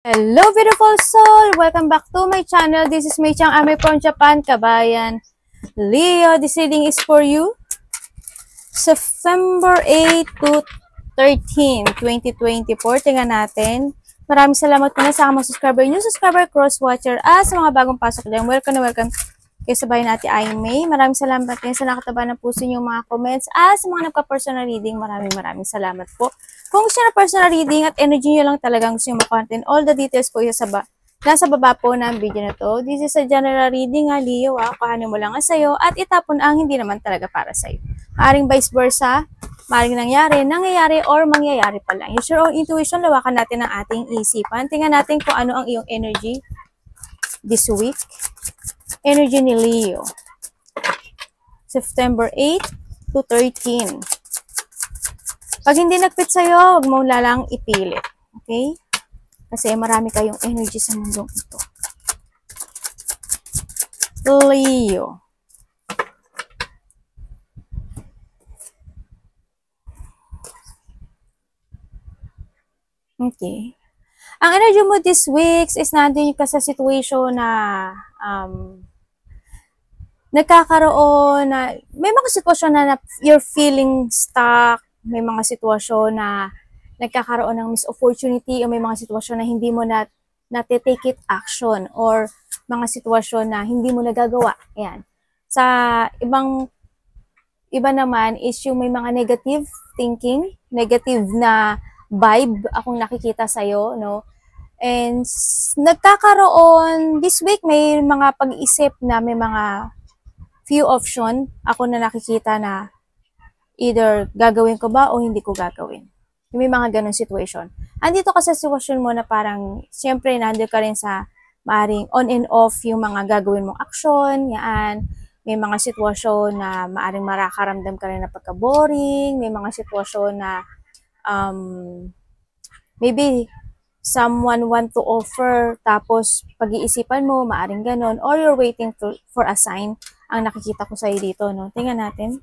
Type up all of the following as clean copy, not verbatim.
Hello beautiful soul! Welcome back to my channel. This is Mei Chang Ame from Japan, Kabayan. Leo, this reading is for you. September 8 to 13, 2024. Tingnan natin. Maraming salamat po na sa mga subscriber, new subscriber, cross-watcher, sa mga bagong pasok dyan. Welcome na welcome kayo sa bahay natin ay May. Maraming salamat din sa nakataba ng puso yung mga comments. Sa mga nagka-personal reading, maraming salamat po. Kung gusto na personal reading at energy nyo lang talagang gusto yung content, all the details po yung nasa baba po ng video na to. This is a general reading Leo kuhanin mo lang sa'yo at itapon ang hindi naman talaga para sa'yo. Maaring vice versa, maaring nangyayari or mangyayari pa lang. Use your own intuition, lawakan natin ang ating isipan. Tingnan natin kung ano ang iyong energy this week. Energy ni Leo. September 8 to 13. Pag hindi nag-fit sa'yo, huwag mo lalang ipilit. Okay? Kasi marami kayong energy sa mundong ito. Leo. Okay. Ang energy mo this week is nandun ka sa situation na nagkakaroon na, may mga sitwasyon na you're feeling stuck, may mga sitwasyon na nagkakaroon ng missed opportunity, o may mga sitwasyon na hindi mo take it action, or mga sitwasyon na hindi mo nagagawa. Ayan. Sa iba naman is yung may mga negative thinking, negative na vibe akong nakikita sa'yo, no? And nagkakaroon, this week may mga pag-iisip na may mga few option ako na nakikita na either gagawin ko ba o hindi ko gagawin. May mga ganun situation. Andito ka sa sitwasyon mo na parang, siyempre, nandito ka rin sa maaring on and off yung mga gagawin mong action, yan. May mga sitwasyon na maaring marakaramdam ka rin na pagka-boring, may mga sitwasyon na maybe someone want to offer, tapos pag-iisipan mo, maaring ganun, or you're waiting for a sign, ang nakikita ko sa'yo dito, no? Tingnan natin.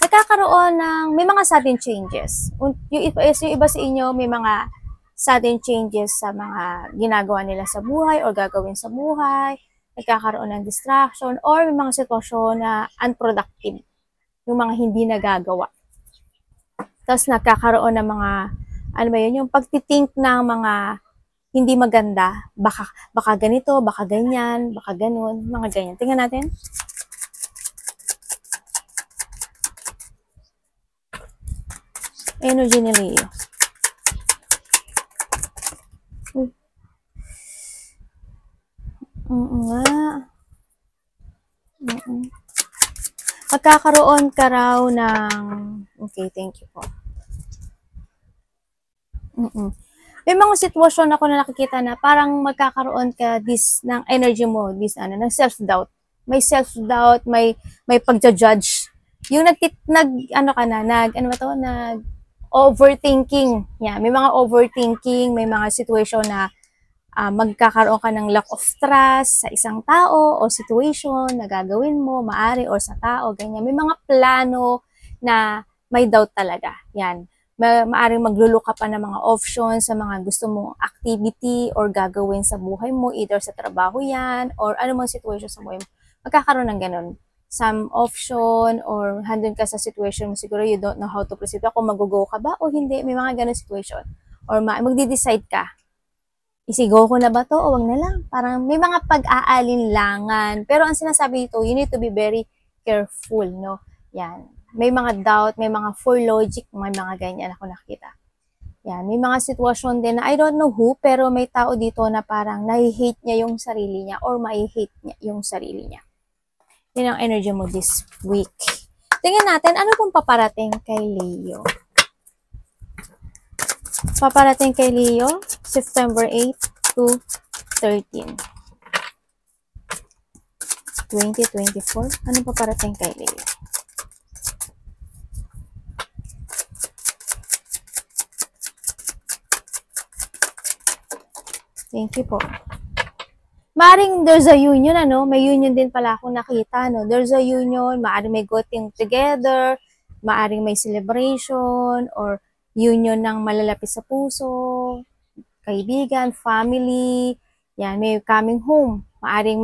Nagkakaroon ng, may mga sudden changes. Yung iba sa inyo, may mga sudden changes sa mga ginagawa nila sa buhay or gagawin sa buhay. Nagkakaroon ng distraction or may mga sitwasyon na unproductive. Yung mga hindi nagagawa. Tapos nagkakaroon ng mga, ano ba yun, yung pagtitink ng mga hindi maganda, baka ganito, baka ganyan, baka ganun, mga ganyan. Tingnan natin. Energy ni Leo. Nga. Magkakaroon ka raw ng, okay, thank you po. May mga sitwasyon ako na nakikita na parang magkakaroon ka ng energy mo, ng self-doubt. May self-doubt, may pagja-judge. Yung overthinking. Yeah, may mga overthinking, may mga situation na magkakaroon ka ng lack of trust sa isang tao o situation na gagawin mo, maari, or sa tao, ganyan. May mga plano na may doubt talaga. Yan. Maaring magluluka pa ng mga options sa mga gusto mong activity or gagawin sa buhay mo, either sa trabaho yan, or ano mang situation sa buhay mo. Magkakaroon ng ganun. Some option, or handun ka sa situation mo, siguro you don't know how to proceed. Kung mag-go ka ba o hindi, may mga ganun situation. Or magdi-decide ka. Isigo ko na ba to o wag na lang? Parang may mga pag-aalinlangan. Pero ang sinasabi dito, you need to be very careful, no? Yan. May mga doubt, may mga full logic, may mga ganyan ako nakita. Yan, may mga sitwasyon din na I don't know who, pero may tao dito na parang nahi-hate niya yung sarili niya or mai-hate niya yung sarili niya. Yan ang energy mo this week. Tingnan natin, ano pong paparating kay Leo? Paparating kay Leo, September 8 to 13. 2024. Ano paparating kay Leo? Thank you po. Maaring there's a union, may union din pala akong nakita, there's a union, maaring may getting together, maaring may celebration, or union ng malalapit sa puso, kaibigan, family, yan, may coming home. Maaring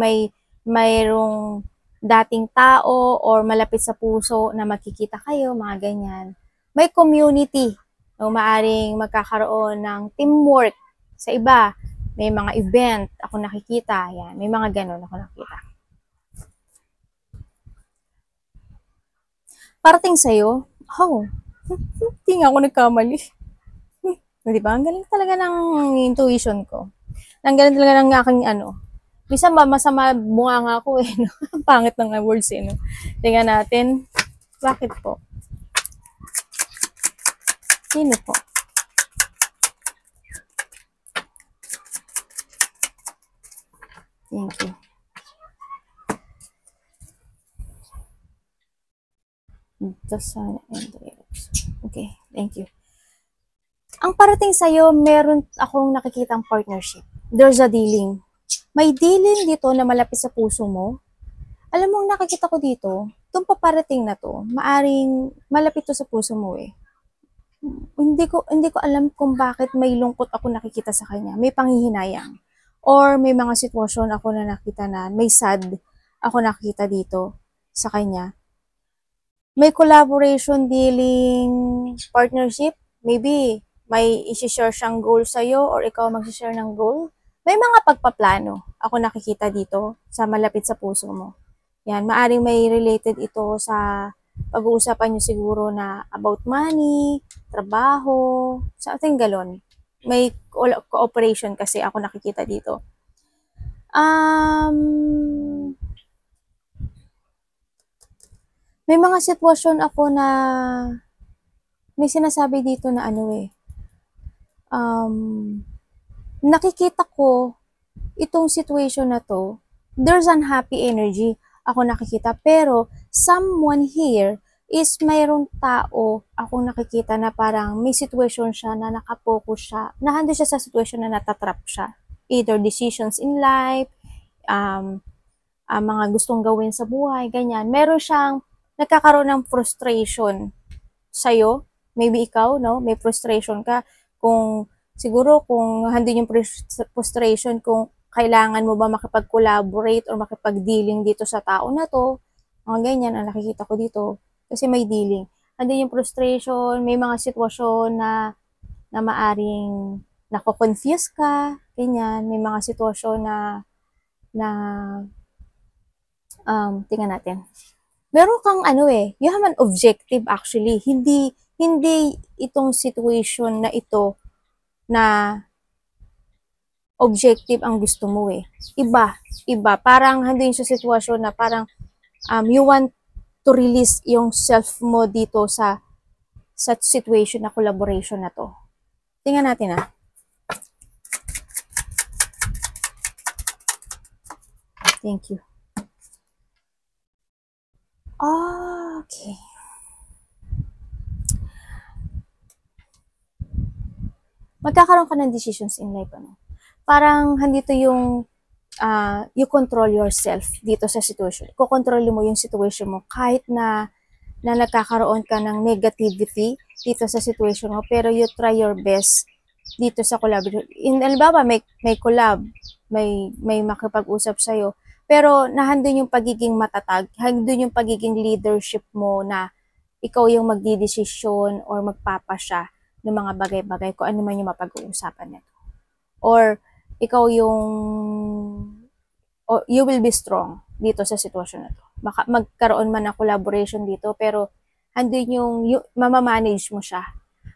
mayroong dating tao or malapit sa puso na makikita kayo, mga ganyan. May community, no, maaring magkakaroon ng teamwork sa iba. May mga event, ako nakikita, yan, may mga ganun ako nakikita. Parating sa'yo, hindi nga ako nagkamali. Di ba? Ang galing talaga ng intuition ko. Ang galing talaga ng aking Minsan masama bunga nga ako eh. No? Ang pangit ng words eh. No? Tingnan natin. Bakit po? Sino po? Thank you. Okay, thank you. Ang parating sa'yo, meron akong nakikitang partnership. There's a dealing. May dealing dito na malapit sa puso mo. Alam mo, nakikita ko dito, itong paparating na to, maaring malapit to sa puso mo eh. Hindi ko alam kung bakit may lungkot ako nakikita sa kanya. May panghihinayang. Or may mga sitwasyon ako na nakita na may sad ako nakita dito sa kanya. May collaboration, dealing, partnership. Maybe may isi-share siyang goal sa'yo or ikaw mag-share ng goal. May mga pagpaplano ako nakikita dito sa malapit sa puso mo. Yan, maaring may related ito sa pag-uusapan nyo siguro na about money, trabaho, sa ating galon. May cooperation kasi ako nakikita dito. May mga sitwasyon ako na may sinasabi dito na nakikita ko itong situation na to, there's unhappy energy ako nakikita, pero someone here is mayroong tao akong nakikita na parang may situation siya na nakapokus siya, nahando siya sa situation na natatrap siya. Either decisions in life, mga gustong gawin sa buhay, ganyan. Meron siyang nagkakaroon ng frustration sa'yo, maybe ikaw, no? May frustration ka. Siguro kung handin yung frustration, kung kailangan mo ba makipag-collaborate or makipag-dealing dito sa tao na to, mga ganyan ang nakikita ko dito. Kasi may dealing. Handin yung frustration, may mga sitwasyon na maaring nako-confuse ka, ganyan. May mga sitwasyon na tingnan natin. Meron kang you have an objective actually. Hindi itong situation na ito na objective ang gusto mo eh. Iba. Parang handin sa sitwasyon na parang you want to release yung self mo dito sa situation na collaboration na to. Tingnan natin Thank you. Okay. Magkakaroon ka ng decisions in life, Parang handito yung you control yourself dito sa situation. Kukontrol mo yung situation mo kahit na nagkakaroon ka ng negativity dito sa situation mo, pero you try your best dito sa collaboration. Halimbawa, may collab, may makipag-usap sa'yo, pero nahandun yung pagiging matatag, handun yung pagiging leadership mo na ikaw yung magdidesisyon or magpapasya ng mga bagay-bagay kung ano man yung mapag-uusapan nito. Or ikaw you will be strong dito sa sitwasyon na to. Magkaroon man ng collaboration dito, pero handun yung mamamanage mo siya.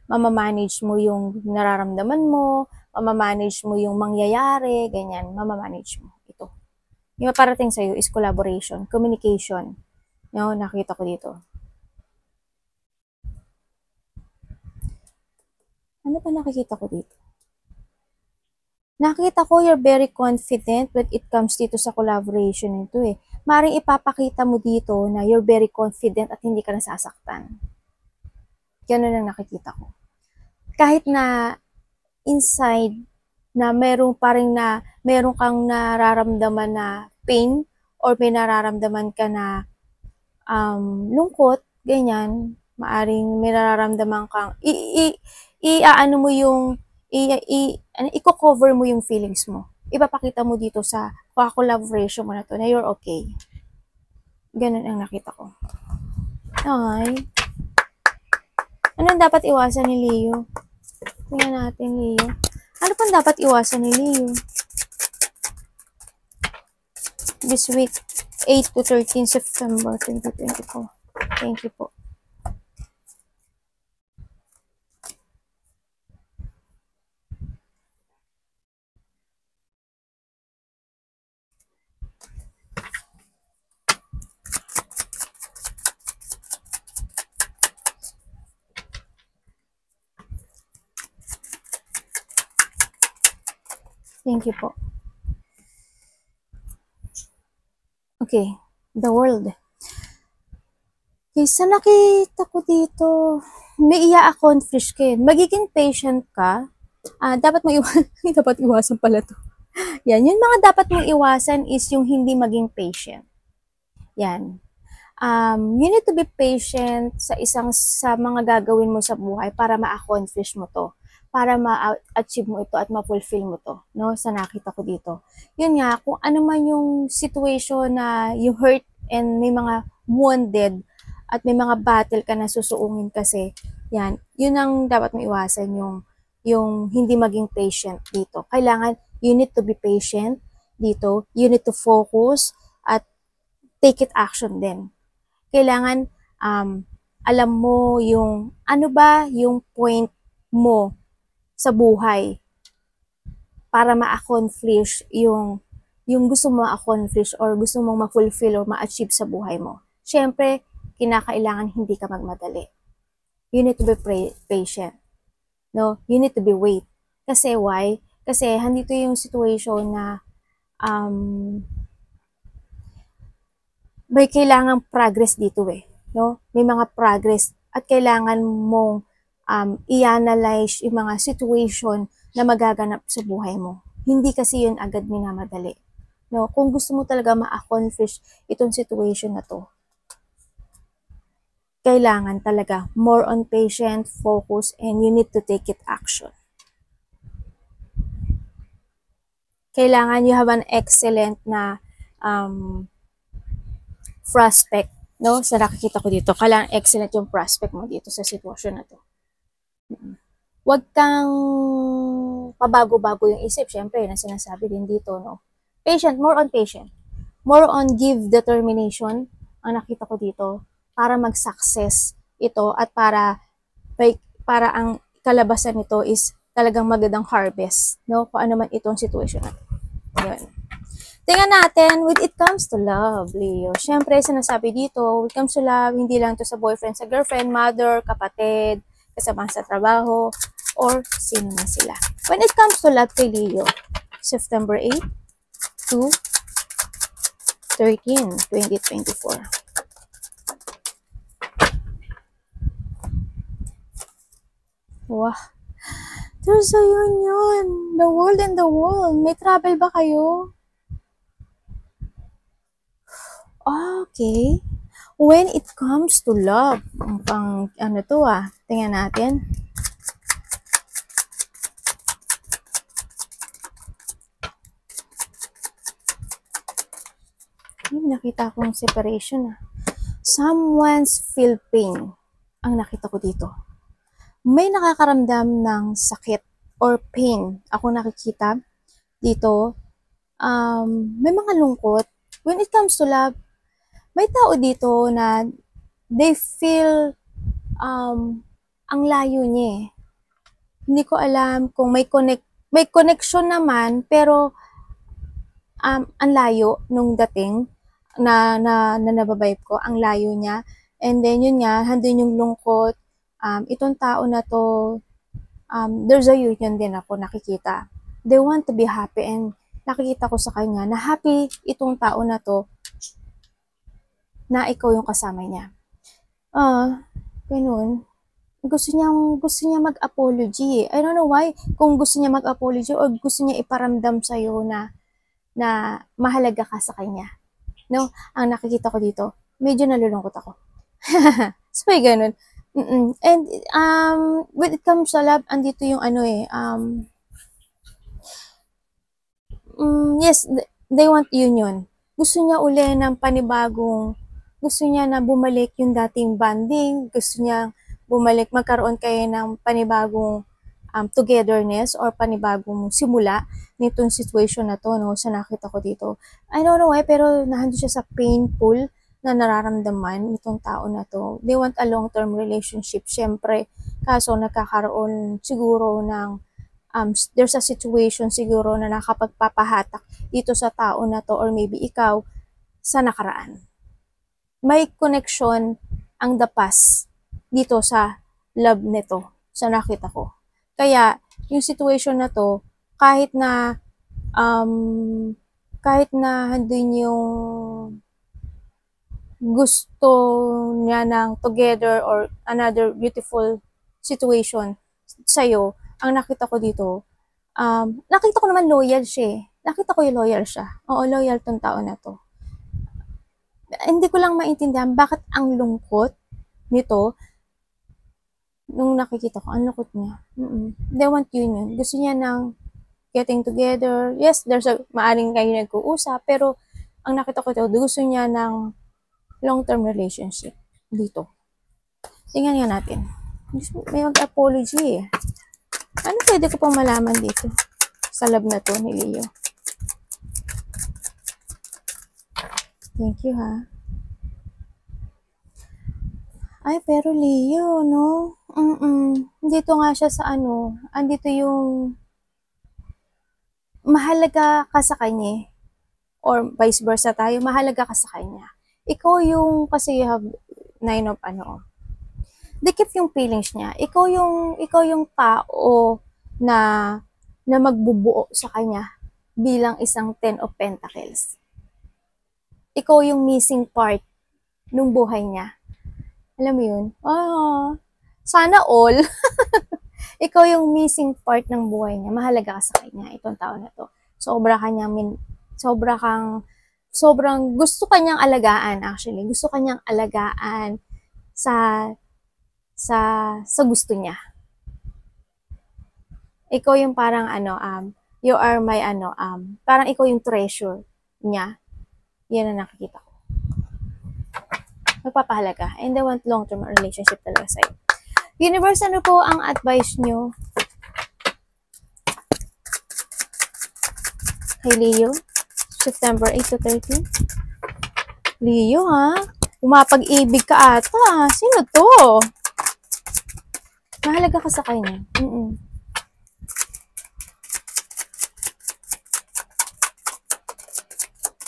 Mamamanage mo yung nararamdaman mo, mamamanage mo yung mangyayari, ganyan, mamamanage mo. Ito. Yung maparating sa'yo is collaboration, communication. Nakita ko dito. Ano pa nakikita ko dito? Nakita ko you're very confident when it comes dito sa collaboration nito eh. Maring ipapakita mo dito na you're very confident at hindi ka nasasaktan. Ganun ang nakikita ko. Kahit na inside na meron kang nararamdaman na pain or may nararamdaman ka na lungkot, ganyan, maaring may nararamdaman kang i-cover mo yung feelings mo. Ipapakita mo dito sa collaboration mo na to na you're okay. Ganun ang nakita ko. Ay. Anong dapat iwasan ni Leo? Tingnan natin, Leo. Ano pang dapat iwasan ni Leo? This week, 8 to 13 September 2024. Thank you po. Thank you po. Okay, the world. Okay, sa nakita ko dito, may i-accomplish ka. Magiging patient ka. Dapat mo dapat iwasan pala to. Yan, yung mga dapat mong iwasan is yung hindi maging patient. Yan. You need to be patient sa mga gagawin mo sa buhay para ma-accomplish mo to, para ma-achieve mo ito at ma-fulfill mo to, no? Sa nakita ko dito. Yun nga, kung ano man yung situation na you hurt and may mga wounded at may mga battle ka na susuungin kasi, yan, yun ang dapat mo iwasan, yung hindi maging patient dito. Kailangan, you need to be patient dito, you need to focus at take it action din. Kailangan alam mo yung ano ba yung point mo sa buhay para ma-accomplish yung gusto mo ma-accomplish or gusto mong ma-fulfill or ma-achieve sa buhay mo. Siyempre, kinakailangan hindi ka magmadali. You need to be patient. No, you need to be wait. Kasi why? Kasi handito yung situation na may kailangang progress dito no? May mga progress at kailangan mong i-analyze yung mga situation na magaganap sa buhay mo. Hindi kasi yun agad minamadali. No? Kung gusto mo talaga ma-accomplish itong situation na to, kailangan talaga more on patient, focus, and you need to take it action. Kailangan you have an excellent na prospect, no? Sa nakikita ko dito, kailangan excellent yung prospect mo dito sa sitwasyon na to. Huwag kang pabago-bago yung isip, syempre, na sinasabi din dito, no? Patient, more on patient. More on give determination, ang nakita ko dito, para mag-success ito at para ang kalabasan nito is talagang magandang harvest, no? Kung ano man itong situation na to. Yun. Tingnan natin, when it comes to love, Leo. Siyempre, sinasabi dito, when it comes to love, hindi lang to sa boyfriend, sa girlfriend, mother, kapatid, kasama sa trabaho, or sino na sila. When it comes to love kay Leo, September 8 to 13, 2024. Wow. There's a union. The world and the world. May travel ba kayo? Okay. When it comes to love, pang ano to tingnan natin. Nakita kong separation Someone's feel pain. Ang nakita ko dito. May nakakaramdam ng sakit or pain. Ako nakikita dito. May mga lungkot. When it comes to love, may tao dito na they feel ang layo niya Hindi ko alam kung may connection naman, pero ang layo nung dating na nababibe ko, ang layo niya. And then yun nga, handun yung lungkot. Itong tao na to, there's a union din ako nakikita. They want to be happy and nakikita ko sa kanya na happy itong tao na to na ikaw yung kasama niya. Ganun. Gusto niya mag-apology. I don't know why. Kung gusto niya mag-apology o gusto niya iparamdam sa'yo na mahalaga ka sa kanya. No? Ang nakikita ko dito, medyo nalulungkot ako. So, ganun. And when it comes sa love, andito yung ano yes, they want union. Gusto niya uli ng panibagong, gusto niya na bumalik yung dating bonding, gusto niya bumalik, magkaroon kayo ng panibagong togetherness or panibagong simula nitong situation na to, no, sa nakita ko dito. I don't know why, pero nandun siya sa painful na nararamdaman nitong tao na to. They want a long-term relationship, syempre, kaso nagkakaroon siguro ng there's a situation siguro na nakapagpapahatak dito sa tao na to or maybe ikaw sa nakaraan. May connection ang the past dito sa love nito, sa nakita ko. Kaya, yung situation na to, kahit na handun yung gusto niya ng together or another beautiful situation sa'yo, ang nakita ko dito, nakita ko naman loyal siya eh. Nakita ko yung loyal siya. Oo, loyal tong tao na to. Hindi ko lang maintindihan bakit ang lungkot nito nung nakikita ko. Ang lungkot niya. They want union. Gusto niya ng getting together. Yes, there's a maaring kayo nag-uusap, pero ang nakita ko ito, gusto niya ng long-term relationship dito. Tingnan nga natin. May mag-apology eh. Ano pwede ko pang malaman dito sa love na to ni Leo? Thank you ha. Ay, pero Leo, no? Dito nga siya sa ano, andito yung mahalaga ka sa kanya or vice versa tayo, mahalaga ka sa kanya. Ikaw yung, kasi you have 9 of ano, dikit yung feelings niya. Ikaw yung tao na magbubuo sa kanya bilang isang 10 of Pentacles. Ikaw yung missing part nung buhay niya. Alam mo yun? Sana all. Ikaw yung missing part ng buhay niya. Mahalaga ka sa kanya, itong tao na to. Sobrang gusto kanyang alagaan actually. Gusto kanyang alagaan sa gusto niya. Ikaw yung parang you are my parang ikaw yung treasure niya. Yan ang nakikita ko. Magpapahalaga. And I want long-term relationship talaga sa'yo. Universe, ano po ang advice nyo kay Leo? September 8 to 13? Leo, ha? Umapag-ibig ka ata. Sino to? Mahalaga ka sa kanya.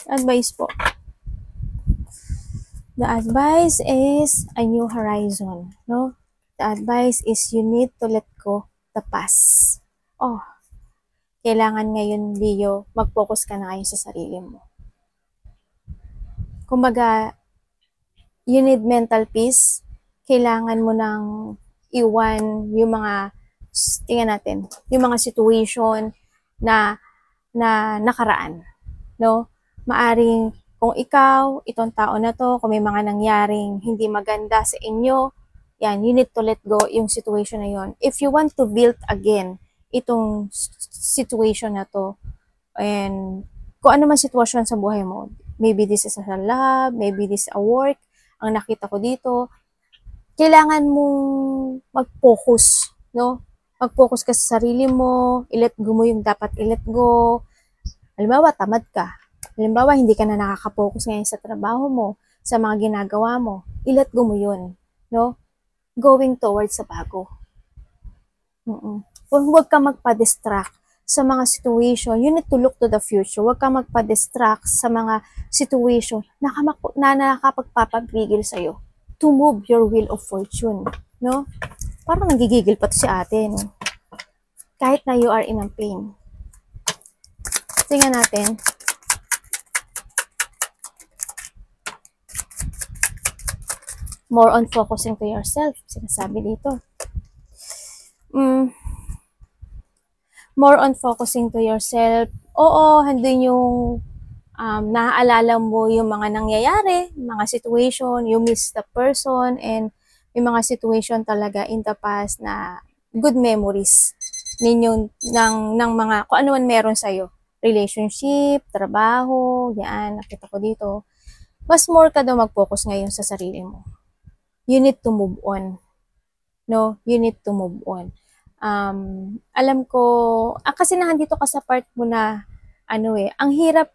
Advice po. The advice is a new horizon, no? The advice is you need to let go the past. Kailangan ngayon, Leo, mag-focus ka na ngayon sa sarili mo. Kumbaga, you need mental peace. Kailangan mo nang iwan yung mga, tingnan natin, yung mga situation na nakaraan, no? Maaring kung ikaw, itong tao na to, kung may mga nangyaring hindi maganda sa inyo, yan, you need to let go yung situation na yon. If you want to build again itong situation na to, and kung ano man sitwasyon sa buhay mo, maybe this is a love, maybe this is a work, ang nakita ko dito, kailangan mong mag-focus, no? Mag-focus ka sa sarili mo, i-let go mo yung dapat i-let go. Halimbawa, tamad ka. Halimbawa, hindi ka na nakaka-focus ngayon sa trabaho mo, sa mga ginagawa mo. I-let go mo yun, no? Going towards sa bago. Huwag ka magpa-distract sa mga situation. You need to look to the future. Huwag ka magpa-distract sa mga situation na nakakapagpapagpigil sa'yo to move your wheel of fortune, no? Parang nagigigil pa to si ate, no? Kahit na you are in a pain. Tingnan natin. More on focusing to yourself, sinasabi dito. More on focusing to yourself. Oo, handun yung naaalala mo yung mga nangyayari, mga situation, you miss the person, and may mga situation talaga in the past na good memories ninyo ng mga kung ano man meron sa'yo. Relationship, trabaho, yan, nakita ko dito. Mas more ka daw mag-focus ngayon sa sarili mo. You need to move on. No? You need to move on. Alam ko, kasi nandito ka sa part mo na, ang hirap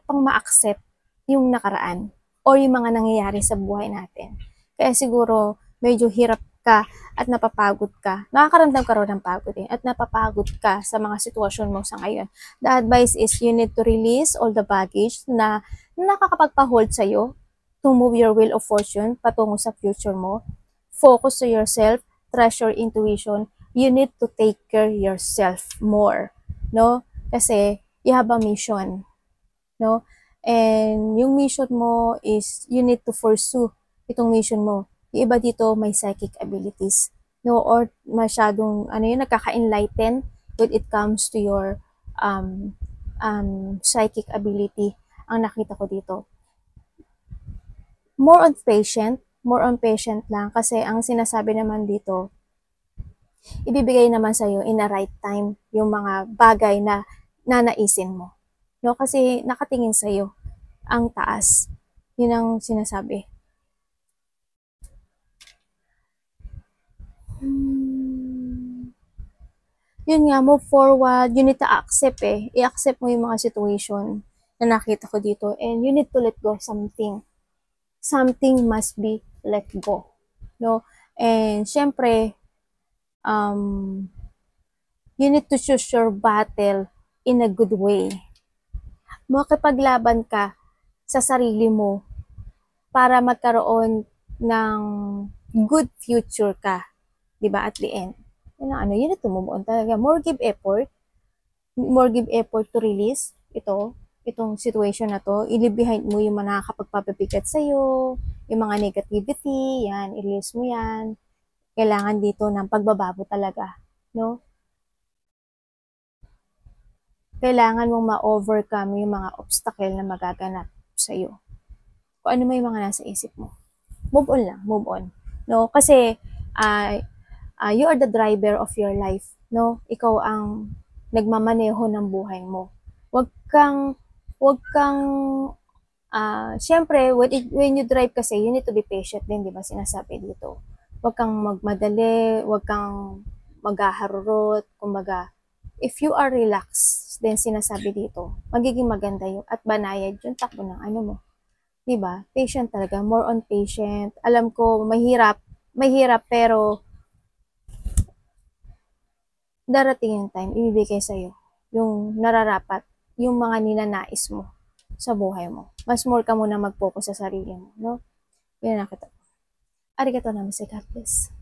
pang ma-accept yung nakaraan o yung mga nangyayari sa buhay natin. Kaya siguro, medyo hirap ka at napapagod ka. Nakakaramdam ka rin ng pagod at napapagod ka sa mga sitwasyon mo sa ngayon. The advice is you need to release all the baggage na nakakapagpa-hold sa'yo to move your wheel of fortune patungo sa future mo. Focus to yourself, trust your intuition. You need to take care yourself more, no? Kasi you have a mission, no? And yung mission mo is you need to pursue itong mission mo. Yung iba dito may psychic abilities, no? Or masyadong nagkaka-enlighten when it comes to your psychic ability ang nakita ko dito. More on patient lang kasi ang sinasabi naman dito, ibibigay naman sa'yo in a right time yung mga bagay na nanaisin mo. No? Kasi nakatingin sa'yo ang taas. Yun ang sinasabi. Yun nga, move forward. You need to accept I-accept mo yung mga situation na nakita ko dito. And you need to let go something. Something must be let go. No? And syempre, you need to choose your battle in a good way. Makipaglaban ka sa sarili mo para magkaroon ng good future ka. Diba? At the end. You need to move on talaga. More give effort to release itong situation na to. I-leave behind mo yung mga nakakapagpapabigat sa'yo, yung mga negativity, yan, i-release mo yan. Kailangan dito ng pagbabago talaga, no? Kailangan mong ma-overcome yung mga obstacle na magaganap sa'yo. Kung ano may mga nasa isip mo. Move on lang, move on. No? Kasi, you are the driver of your life, no? Ikaw ang nagmamaneho ng buhay mo. Huwag kang syempre, when you drive kasi, you need to be patient din, di ba? Sinasabi dito. Huwag kang magmadali, huwag kang maghaharurot, kumbaga, if you are relaxed, then sinasabi dito, magiging maganda yung at banayad yung takbo ng ano mo. Diba? Patient talaga, more on patient. Alam ko, mahirap pero darating yung time, ibibigay sa'yo yung nararapat, yung mga ninanais mo sa buhay mo. Mas more ka muna mag-focus sa sarili mo, no? Yun nakita. Arigatou namaste, God bless.